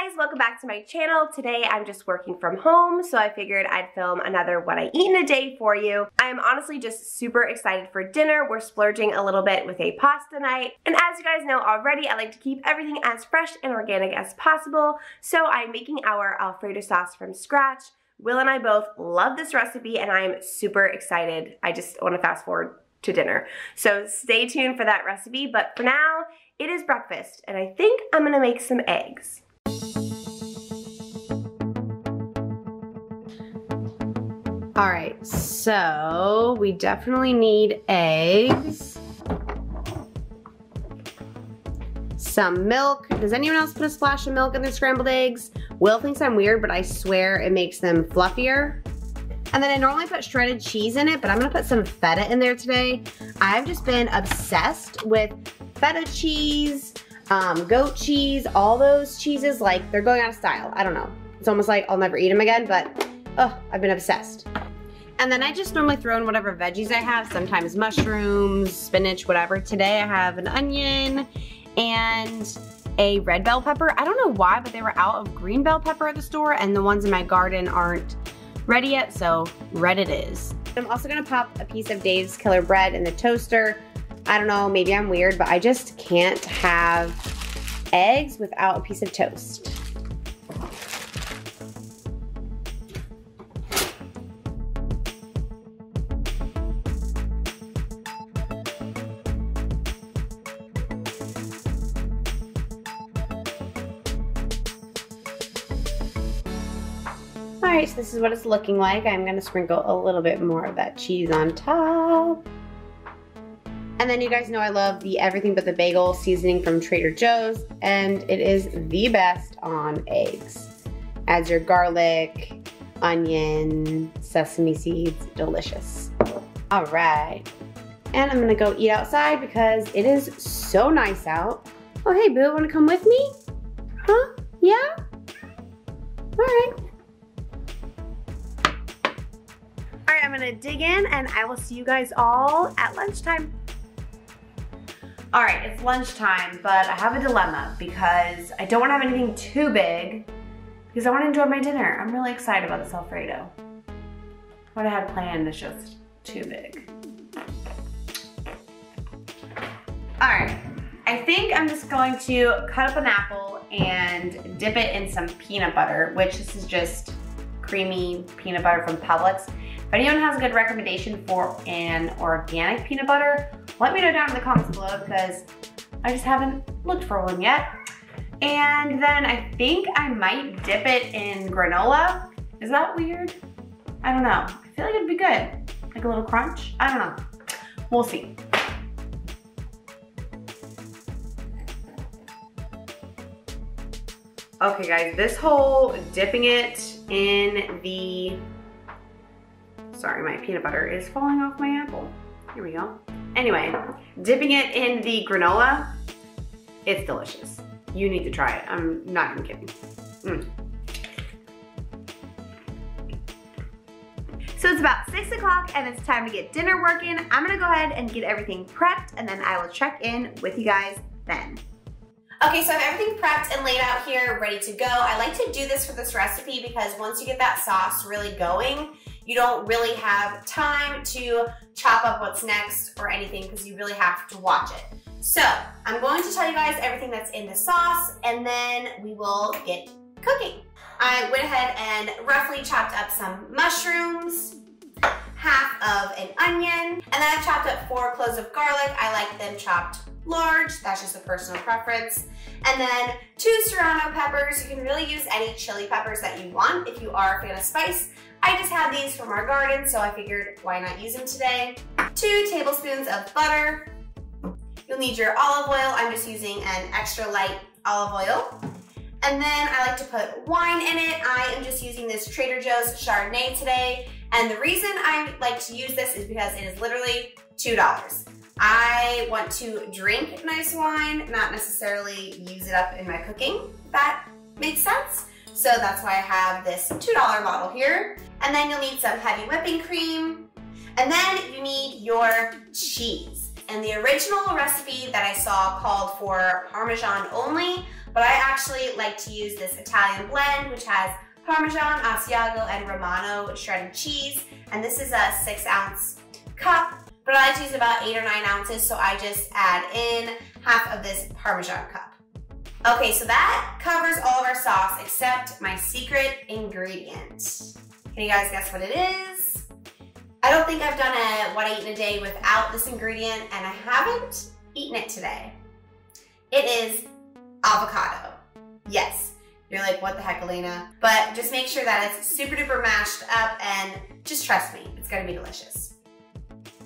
guys, welcome back to my channel. Today I'm just working from home, so I figured I'd film another what I eat in a day for you. I am honestly just super excited for dinner. We're splurging a little bit with a pasta night. And as you guys know already, I like to keep everything as fresh and organic as possible. So I'm making our Alfredo sauce from scratch. Will and I both love this recipe and I'm super excited. I just want to fast forward to dinner. So stay tuned for that recipe, but for now, it is breakfast and I think I'm gonna make some eggs. All right, so we definitely need eggs. Some milk. Does anyone else put a splash of milk in their scrambled eggs? Will thinks I'm weird, but I swear it makes them fluffier. And then I normally put shredded cheese in it, but I'm gonna put some feta in there today. I've just been obsessed with feta cheese, goat cheese, all those cheeses, like they're going out of style. I don't know. It's almost like I'll never eat them again, but I've been obsessed. And then I just normally throw in whatever veggies I have, sometimes mushrooms, spinach, whatever. Today I have an onion and a red bell pepper. I don't know why, but they were out of green bell pepper at the store and the ones in my garden aren't ready yet, so red it is. I'm also gonna pop a piece of Dave's Killer Bread in the toaster. I don't know, maybe I'm weird, but I just can't have eggs without a piece of toast. All right, so this is what it's looking like. I'm gonna sprinkle a little bit more of that cheese on top. And then you guys know I love the everything but the bagel seasoning from Trader Joe's, and it is the best on eggs. Adds your garlic, onion, sesame seeds, delicious. All right, and I'm gonna go eat outside because it is so nice out. Oh, hey boo, wanna come with me? Huh, yeah? All right. All right, I'm gonna dig in and I will see you guys all at lunchtime. All right, it's lunchtime, but I have a dilemma because I don't wanna have anything too big because I wanna enjoy my dinner. I'm really excited about this Alfredo. What I had planned is just too big. All right, I think I'm just going to cut up an apple and dip it in some peanut butter, which this is just creamy peanut butter from Publix. If anyone has a good recommendation for an organic peanut butter, let me know down in the comments below because I just haven't looked for one yet. And then I think I might dip it in granola. Is that weird? I don't know. I feel like it'd be good. Like a little crunch. I don't know. We'll see. Okay guys, this whole dipping it in the, sorry, my peanut butter is falling off my apple. Here we go. Anyway, dipping it in the granola, it's delicious. You need to try it. I'm not even kidding. So it's about 6 o'clock and it's time to get dinner working. I'm gonna go ahead and get everything prepped and then I will check in with you guys then. Okay, so I have everything prepped and laid out here, ready to go. I like to do this for this recipe because once you get that sauce really going, you don't really have time to chop up what's next or anything because you really have to watch it. So I'm going to tell you guys everything that's in the sauce and then we will get cooking. I went ahead and roughly chopped up some mushrooms, half of an onion, and then I chopped up 4 cloves of garlic. I like them chopped large, that's just a personal preference. And then 2 serrano peppers. You can really use any chili peppers that you want if you are a fan of spice. I just had these from our garden, so I figured why not use them today. 2 tablespoons of butter. You'll need your olive oil. I'm just using an extra light olive oil. And then I like to put wine in it. I am just using this Trader Joe's Chardonnay today. And the reason I like to use this is because it is literally $2. I want to drink nice wine, not necessarily use it up in my cooking, if that makes sense. So that's why I have this $2 bottle here. And then you'll need some heavy whipping cream. And then you need your cheese. And the original recipe that I saw called for Parmesan only, but but I actually like to use this Italian blend, which has Parmesan, Asiago, and Romano shredded cheese. And this is a 6-ounce cup, but I like to use about 8 or 9 ounces, so I just add in half of this Parmesan cup. Okay, so that covers all of our sauce except my secret ingredient. Can you guys guess what it is? I don't think I've done a what I eat in a day without this ingredient, and I haven't eaten it today. It is avocado. Yes, you're like, what the heck, Elena? But just make sure that it's super duper mashed up, and just trust me, it's gonna be delicious.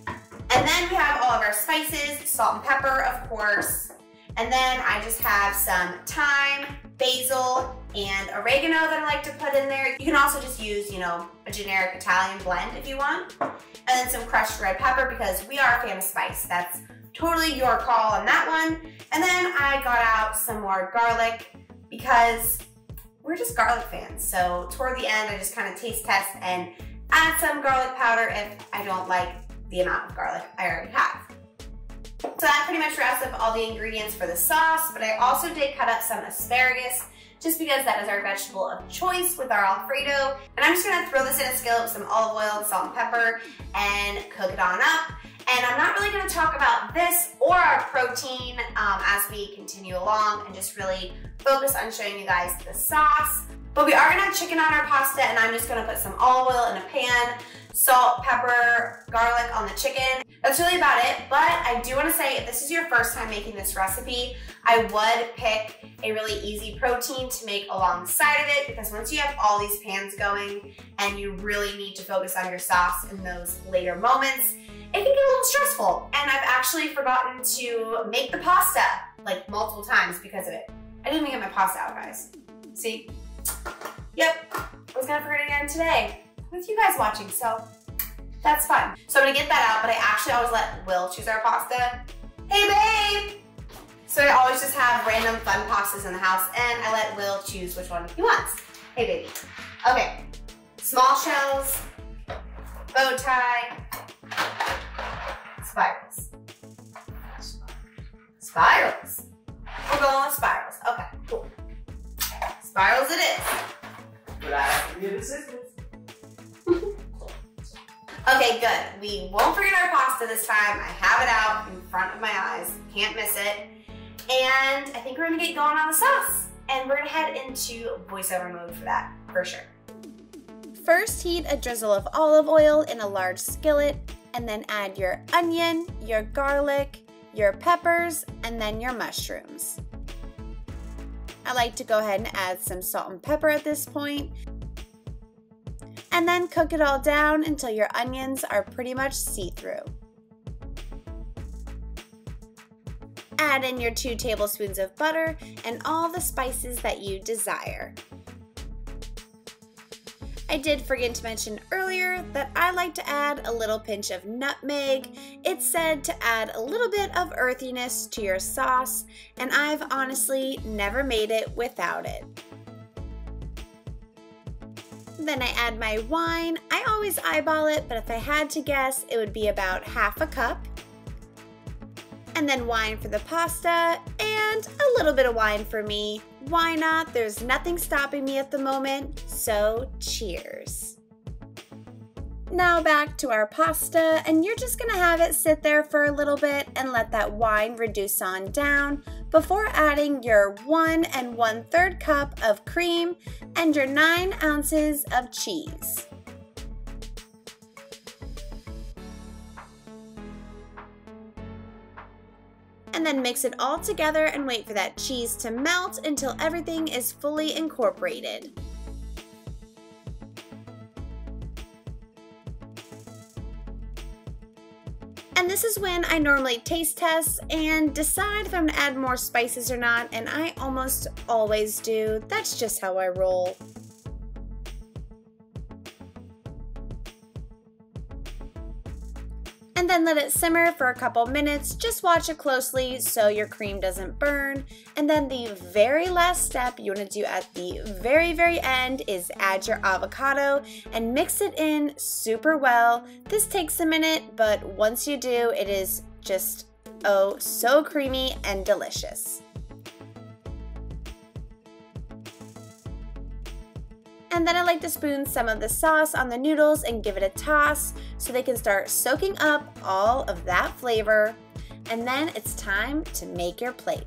And then we have all of our spices, salt and pepper, of course. And then I just have some thyme, basil, and oregano that I like to put in there. You can also just use, you know, a generic Italian blend if you want. And then some crushed red pepper because we are a fan of spice. That's totally your call on that one. And then I got out some more garlic because we're just garlic fans. So toward the end, I just kind of taste test and add some garlic powder if I don't like the amount of garlic I already have. So that pretty much wraps up all the ingredients for the sauce, but I also did cut up some asparagus just because that is our vegetable of choice with our Alfredo. And I'm just gonna throw this in a skillet with some olive oil and salt and pepper and cook it on up. And I'm not really gonna talk about this or our protein as we continue along and just really focus on showing you guys the sauce. But we are gonna have chicken on our pasta, and I'm just gonna put some olive oil in a pan, salt, pepper, garlic on the chicken. That's really about it, but I do wanna say if this is your first time making this recipe, I would pick a really easy protein to make alongside of it, because once you have all these pans going and you really need to focus on your sauce in those later moments, it can get a little stressful. And I've actually forgotten to make the pasta like multiple times because of it. I didn't even get my pasta out, guys. See? Yep, I was gonna forget it again today with you guys watching, so that's fun. So I'm gonna get that out, but I actually always let Will choose our pasta. Hey babe! So I always just have random fun pastas in the house, and I let Will choose which one he wants. Hey baby. Okay, small shells, bow tie, spirals. Spirals. We're going with spirals. Okay, cool. Spirals it is. But I have to give assistance. Okay, good. We won't forget our pasta this time. I have it out in front of my eyes. Can't miss it. And I think we're gonna get going on the sauce. And we're gonna head into voiceover mode for that, for sure. First, heat a drizzle of olive oil in a large skillet, and then add your onion, your garlic, your peppers, and then your mushrooms. I like to go ahead and add some salt and pepper at this point. And then cook it all down until your onions are pretty much see-through. Add in your 2 tablespoons of butter and all the spices that you desire. I did forget to mention earlier that I like to add a little pinch of nutmeg. It's said to add a little bit of earthiness to your sauce, and I've honestly never made it without it. Then I add my wine. I always eyeball it, but if I had to guess, it would be about half a cup. And then wine for the pasta, and a little bit of wine for me. Why not? There's nothing stopping me at the moment, so cheers. Now back to our pasta, and you're just gonna have it sit there for a little bit and let that wine reduce on down before adding your 1 1/3 cup of cream and your 9 ounces of cheese. And then mix it all together and wait for that cheese to melt until everything is fully incorporated. And this is when I normally taste test and decide if I'm gonna add more spices or not, and I almost always do. That's just how I roll. And then let it simmer for a couple minutes. Just watch it closely so your cream doesn't burn. And then the very last step you want to do at the very end is add your avocado and mix it in super well. This takes a minute, but once you do, it is just, oh, so creamy and delicious. And then I like to spoon some of the sauce on the noodles and give it a toss so they can start soaking up all of that flavor. And then it's time to make your plate.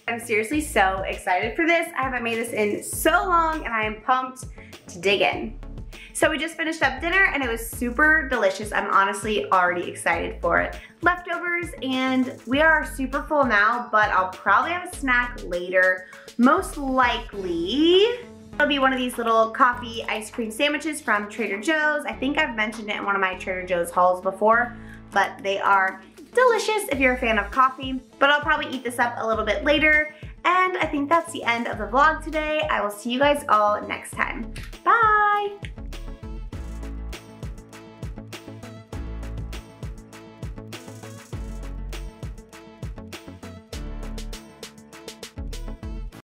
I'm seriously so excited for this. I haven't made this in so long and I am pumped to dig in. So we just finished up dinner and it was super delicious. I'm honestly already excited for it. Leftovers, and we are super full now, but I'll probably have a snack later. Most likely, it'll be one of these little coffee ice cream sandwiches from Trader Joe's. I think I've mentioned it in one of my Trader Joe's hauls before, but they are delicious if you're a fan of coffee. But I'll probably eat this up a little bit later. And I think that's the end of the vlog today. I will see you guys all next time. Bye!